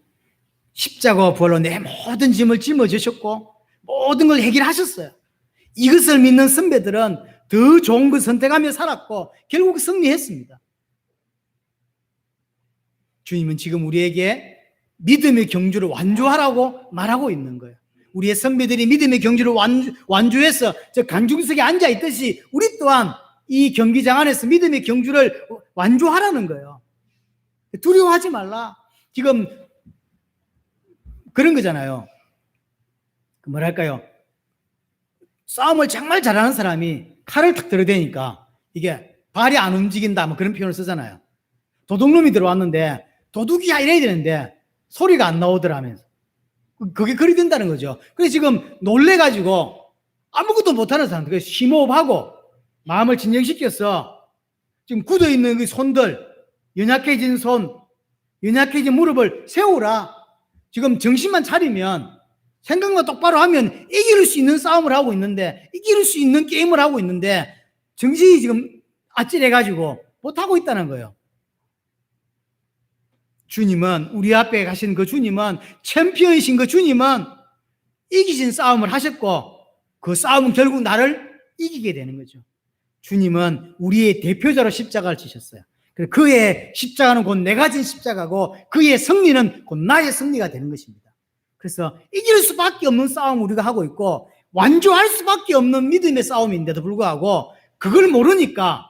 십자가와 부활로 내 모든 짐을 짊어지셨고 모든 걸 해결하셨어요. 이것을 믿는 선배들은 더 좋은 걸 선택하며 살았고 결국 승리했습니다. 주님은 지금 우리에게 믿음의 경주를 완주하라고 말하고 있는 거예요. 우리의 선배들이 믿음의 경주를 완주해서 저 관중석에 앉아있듯이 우리 또한 이 경기장 안에서 믿음의 경주를 완주하라는 거예요. 두려워하지 말라. 지금 그런 거잖아요. 뭐랄까요? 싸움을 정말 잘하는 사람이 칼을 탁 들어대니까 이게 발이 안 움직인다 뭐 그런 표현을 쓰잖아요. 도둑놈이 들어왔는데 도둑이야 이래야 되는데 소리가 안 나오더라면서 그게 그리 된다는 거죠. 그래서 지금 놀래가지고 아무것도 못하는 사람들 심호흡하고 마음을 진정시켜서 지금 굳어있는 그 손들, 연약해진 손, 연약해진 무릎을 세우라. 지금 정신만 차리면 생각만 똑바로 하면 이길 수 있는 싸움을 하고 있는데 이길 수 있는 게임을 하고 있는데 정신이 지금 아찔해가지고 못하고 있다는 거예요. 주님은 우리 앞에 가신 그 주님은 챔피언이신 그 주님은 이기신 싸움을 하셨고 그 싸움은 결국 나를 이기게 되는 거죠. 주님은 우리의 대표자로 십자가를 지셨어요. 그의 십자가는 곧 내가 진 십자가고 그의 승리는 곧 나의 승리가 되는 것입니다. 그래서 이길 수밖에 없는 싸움 우리가 하고 있고 완주할 수밖에 없는 믿음의 싸움인데도 불구하고 그걸 모르니까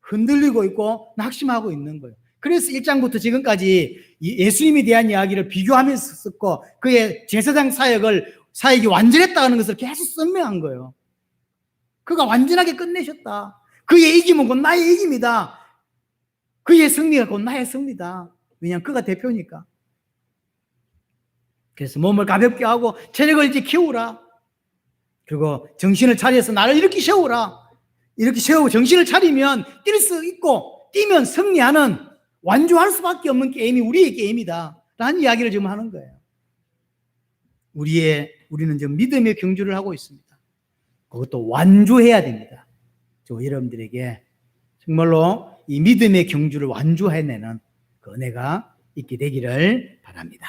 흔들리고 있고 낙심하고 있는 거예요. 그래서 1장부터 지금까지 예수님에 대한 이야기를 비교하면서 썼고 그의 제사장 사역이 완전했다는 것을 계속 설명한 거예요. 그가 완전하게 끝내셨다. 그의 이김은 곧 나의 이김이다. 그의 승리가 곧 나의 승리다. 왜냐하면 그가 대표니까. 그래서 몸을 가볍게 하고 체력을 이제 키우라. 그리고 정신을 차려서 나를 이렇게 세우라. 이렇게 세우고 정신을 차리면 뛸 수 있고 뛰면 승리하는 완주할 수밖에 없는 게임이 우리의 게임이다 라는 이야기를 지금 하는 거예요. 우리는 지금 믿음의 경주를 하고 있습니다. 그것도 완주해야 됩니다. 저 여러분들에게 정말로 이 믿음의 경주를 완주해내는 그 은혜가 있게 되기를 바랍니다.